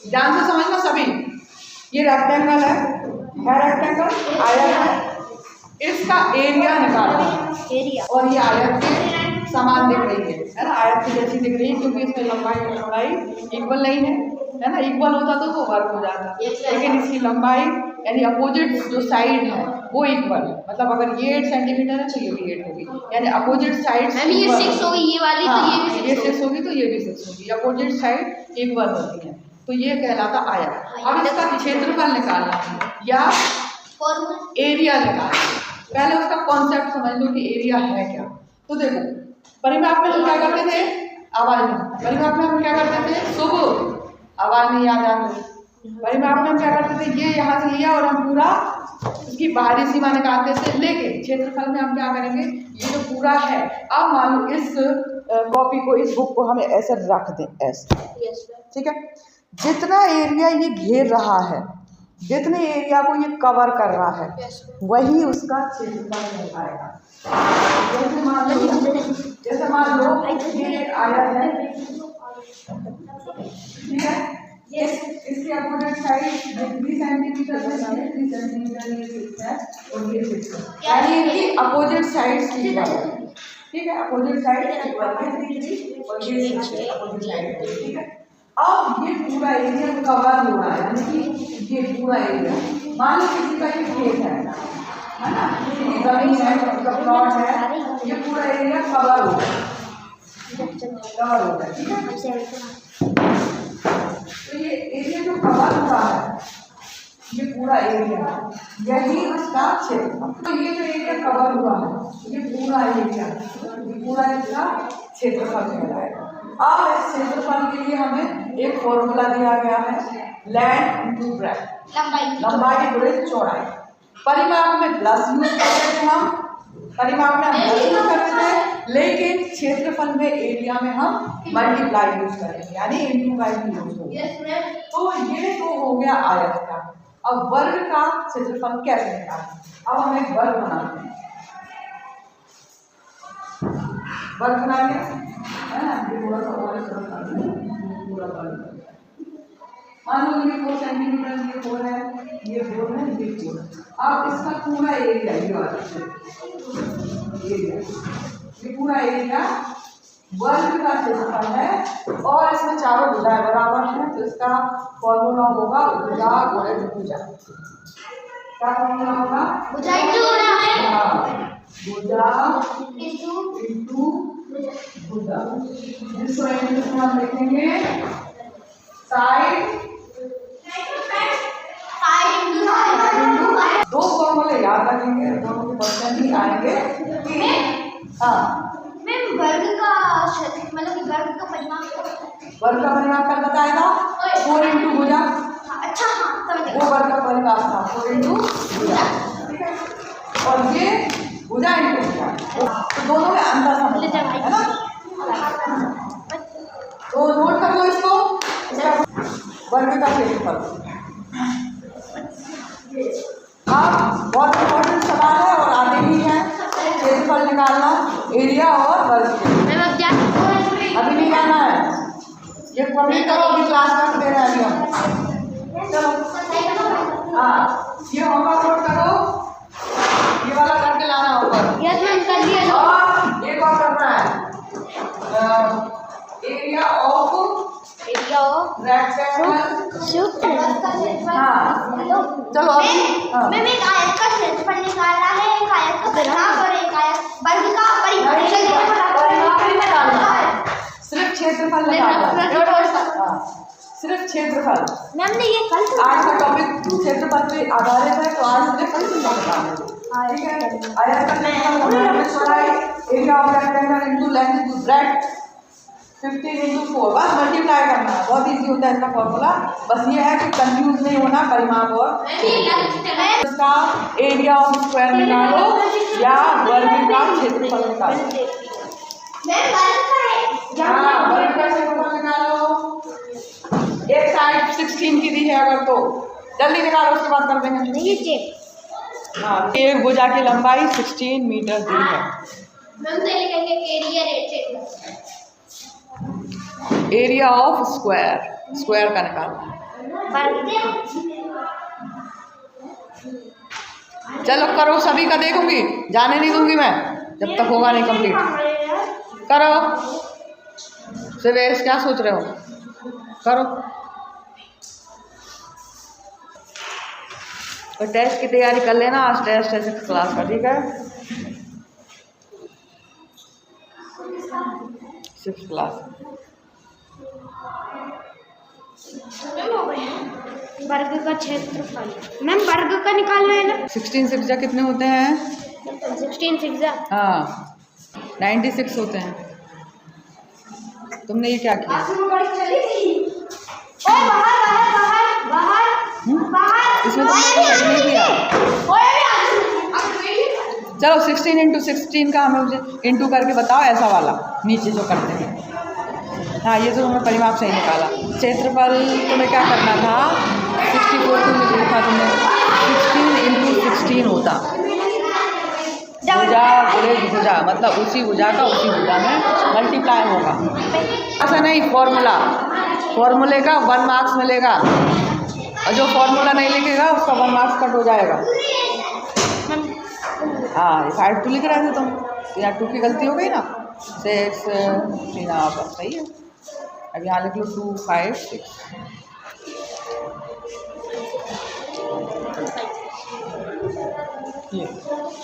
ध्यान से समझना सभी। ये रेक्टेंगल है रेक्टेंगल, आयत है, इसका एरिया निकालना है। और ये आयत के समान दिख रही है ना, आयत की जैसी दिख रही है, क्योंकि इसमें लंबाई और चौड़ाई इक्वल नहीं है ना। इक्वल होता तो वो वर्ग हो जाता, लेकिन इसकी लंबाई यानी अपोजिट जो साइड है वो इक्वल है। मतलब अगर ये 8 सेंटीमीटर है तो ये भी 8 होगी, यानी अपोजिट साइड ये 6 होगी, ये वाली तो ये 6 होगी, तो ये भी 6 होगी। अपोजिट साइड इक्वल होती है, तो ये कहलाता आयत। अब इसका क्षेत्रफल निकालना है या एरिया निकालना है। पहले उसका कॉन्सेप्ट समझ लो कि एरिया है क्या। तो देखो, परिमाप में हम क्या करते थे, आवाज में, परिमाप में हम क्या करते थे, सुबह आवाज में याद आती। परिमाप में हम क्या करते थे, ये यहाँ से लिया और हम पूरा उसकी बाहरी सीमा निकालते थे। लेकिन क्षेत्रफल में हम क्या करेंगे, ये जो पूरा है, अब मान लो इस कॉपी को, इस बुक को हमें ऐसे रख दें, ऐसे, ठीक है। जितना एरिया ये घेर रहा है, जितने एरिया को ये कवर कर रहा है, वही उसका क्षेत्रफल आएगा। जैसे मान लो ये एक आयत है, ठीक है, इसके अपोजिट साइड 3 सेंटीमीटर है, 3 सेंटीमीटर ये 6 है और ये 6 है, यानी इनकी अपोजिट साइड ठीक है, अपोजिट साइड और ये 6 अपोजिट साइड, ठीक है। अब ये पूरा एरिया कवर हो रहा है, यानी कि ये पूरा एरिया, मान लो किसी का ये खेत है ना, किसी की जमीन है, उसका प्लॉट है, ये पूरा एरिया कवर हो रहा है, ठीक है। तो ये एरिया जो कवर हुआ है, ये पूरा एरिया, यही उसका क्षेत्रफल। तो ये जो एरिया कवर हुआ है, ये पूरा एरिया, ये पूरा इसका क्षेत्रफल कहलाएगा। अब इस क्षेत्रफल के लिए हमें एक फॉर्मूला दिया गया है, लेंथ इनटू ब्रेड्थ, लंबाई गुणित चौड़ाई। परिमाप में प्लस यूज करते थे हम, परिमाप में हम प्लस यूज करते थे, लेकिन क्षेत्रफल में एरिया में हम मल्टीप्लाई यूज करेंगे, यानी इनटू बाई यूज होगा। तो ये तो हो गया आयत का। अब वर्ग का क्षेत्रफल कैसे निकालें, अब हम एक वर्ग बनाते हैं, वर्ग बना लिया है ना, थोड़ा सा और पूरा वर्ग। मान लो ये 4 सेंटीमीटर, ये 4 है, ये 4 है, ये 4 है। अब इसका पूरा एरिया, ये वाला एरिया, ये पूरा एरिया वर्ग का क्षेत्रफल है, और इसमें चारों भुजाएं बराबर हैं, तो इसका फॉर्मूला होगा भुजा गुणित भुजा। क्या फॉर्मूला होगा, भुजा इंटू भुजा, जिसको इंग्लिश में हम लिखेंगे साइड। दो फॉर्मूले याद रखेंगे, दोनों के क्वेश्चन ही आएंगे। वर्ग का मतलब वर्ग का परिमाप कल बताएगा 4 इंटू भुजा। अच्छा, वो वर्ग का परिमाप था 4 इंटू भुजा, ठीक है। और ये भुजा इंटू भुजा, तो दोनों में अंतर समझ है ना। तो नोट कर लो इसको, वर्ग का क्षेत्रफल। अब बहुत इंपॉर्टेंट सवाल है और आगे भी है, क्षेत्रफल निकालना, एरिया और वर्ग। अभी नहीं जाना है, ये कंप्लीट करो, अभी क्लास में दे रहे हैं हम। चलो हाँ, ये होमवर्क नोट करो, ये वाला करके लाना ऊपर। और एक और करना है, एरिया ऑफ रेक्टेंगल। हाँ चलो मैम, एक आयत का क्षेत्रफल निकालना है, एक आयत का परिमाप और एक आयत वर्ग का परिमाप निकालना है। सिर्फ क्षेत्रफल निकालना है, सिर्फ क्षेत्रफल। मैम ने ये कल आज का टॉपिक क्षेत्रफल पे आधारित है, तो आज सिर्फ क्षेत्रफल निकालना है, ठीक है। आयत का क्षेत्रफल, चौड़ाई, area of rectangle into length into breadth, 15 into 4, बस मल्टीप्लाई करना है, बहुत इजी होता है इसका फॉर्मूला। बस ये है कि कंफ्यूज नहीं होना परिमाप और इसका एरिया ऑफ स्क्वायर निकालो या वर्ग का क्षेत्रफल निकालो। हाँ, वर्ग का क्षेत्रफल निकालो। एक साइड 16 की दी है अगर, तो जल्दी निकालो, उसके बाद कर देंगे। हाँ, एक भुजा की लंबाई 16 मीटर दी है। एरिया ऑफ स्क्वायर, स्क्वायर का निकालना है। चलो करो, सभी का देखूंगी, जाने नहीं दूंगी मैं जब तक होगा नहीं कंप्लीट। करो सुरेश, क्या सोच रहे हो? करो। और टेस्ट की तैयारी कर लेना, आज टेस्ट है 6th क्लास का, ठीक है? 6th class. वर्ग का क्षेत्रफल मैम, वर्ग का निकालना है ना। 16 6 कितने होते हैं? 16 6 हाँ 96 होते हैं। तुमने ये क्या किया? इसमें तुमने नहीं किया। चलो 16 इंटू 16 का हमें मुझे इंटू करके बताओ, ऐसा वाला नीचे जो करते हैं। हाँ ये तो हमें परिमाप सही निकाला। क्षेत्रफल तुम्हें क्या करना था? 64 को लिखा तुमने, 16 इंटू 16 होता भुजा गुणे भुजा, मतलब उसी भुजा का उसी भुजा में मल्टीप्लाई होगा। ऐसा नहीं, फॉर्मूले का 1 मार्क्स मिलेगा, और जो फॉर्मूला नहीं लिखेगा उसका 1 मार्क्स कट हो जाएगा। हाँ 5 2 लिख रहे थे तुम, यहाँ 2 की गलती हो गई ना। 6 यहाँ पर सही है। अब यहाँ लिख लो 2 5 6। ये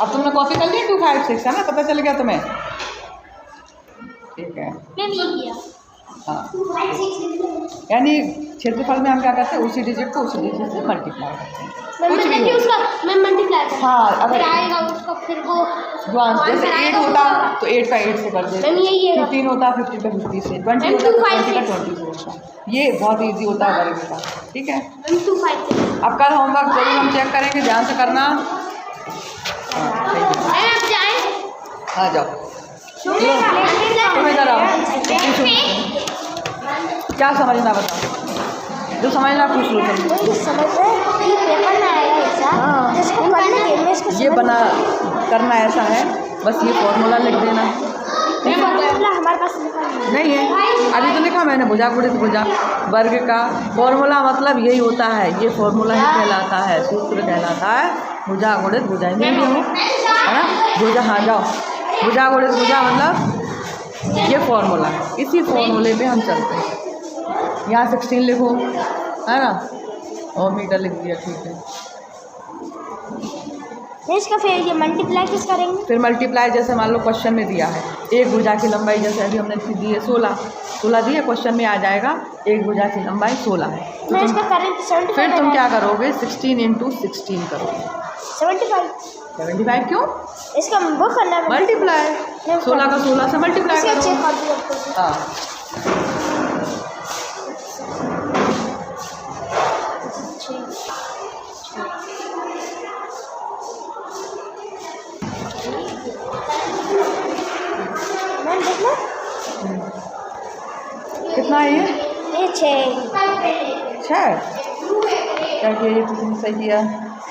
अब तुमने कॉपी कर लिया 2 5 6 है ना, पता चल गया तुम्हें? ठीक है। हाँ यानी क्षेत्रफल में हम क्या करते हैं, उसी डिजिट को उसी डिजिट से मल्टीप्लाई करते हैं। कुछ भी हो। हाँ अगर फिर वो जो आंसर जैसे 8 होता तो 8 का 8 से कर देते, 15 होता 50 का 50 से, 20 होता तो 20 का 20 से होता। ये बहुत इजी होता है वर्ग का, ठीक है? अब कल होमवर्क जरूर हम चेक करेंगे, ध्यान से करना। हाँ जाओ तुम इधर आओ। क्या समझना बताओ, जो समझना पूछ लो तुम। हाँ ये बना करना ऐसा है, बस ये फॉर्मूला लिख देना। हमारे पास नहीं है, अभी तो लिखा मैंने, भुजा गुणित भुजा वर्ग का फॉर्मूला मतलब यही होता है, ये फॉर्मूला ही कहलाता है, सूत्र कहलाता है भुजा गुणित भुजा, है ना? भुजा, हाँ जाओ, भुजा गुणित भुजा मतलब ये फॉर्मूला, इसी फॉर्मूले पे हम चलते हैं। यहाँ 16 लिखो, है ना, और मीटर लिख दिया, ठीक है। इसका फिर ये मल्टीप्लाई किस करेंगे? फिर मल्टीप्लाई जैसे मान लो क्वेश्चन में दिया है, एक भुजा की लंबाई जैसे अभी हमने दी है 16 दी है, क्वेश्चन में आ जाएगा एक भुजा की लंबाई 16 है। मैं इसका करेंगे फिर तुम क्या करोगे? 16 इंटू 16 करोगे। 75 क्यों? इसका वो करना है मल्टीप्लाई, 16 का 16 से मल्टीप्लाई करो। हाँ कितना है ये 6 क्या किया? ये तो तुमने सही किया,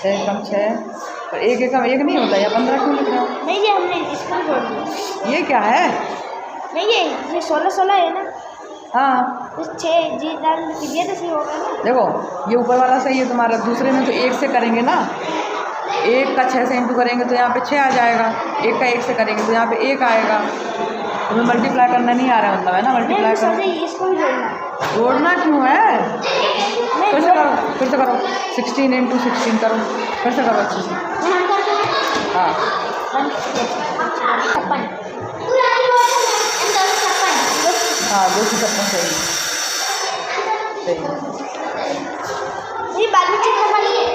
6 कम 6 पर एक नहीं होता, या 15 क्यों लिख रहा हो? नहीं ये हमने इसको जोड़ दिया। ये क्या है? नहीं ये 16 है ना। हाँ 6 जी डाल दीजिए तो सही होगा ना। देखो ये ऊपर वाला सही है तुम्हारा, दूसरे में तो 1 से करेंगे ना, 1 का 6 से इंटू करेंगे तो यहाँ पे 6 आ जाएगा, 1 का 1 से करेंगे तो यहाँ पे 1 आएगा। तुम्हें मल्टीप्लाई करना नहीं आ रहा मतलब, है ना? मल्टीप्लाई करना, इसको भी जोड़ना क्यों है? फिर से करो 16 इंटू 16 करो, फिर से करो अच्छे से। हाँ 256 सही है। ये बाद में चेक करवा लीजिए।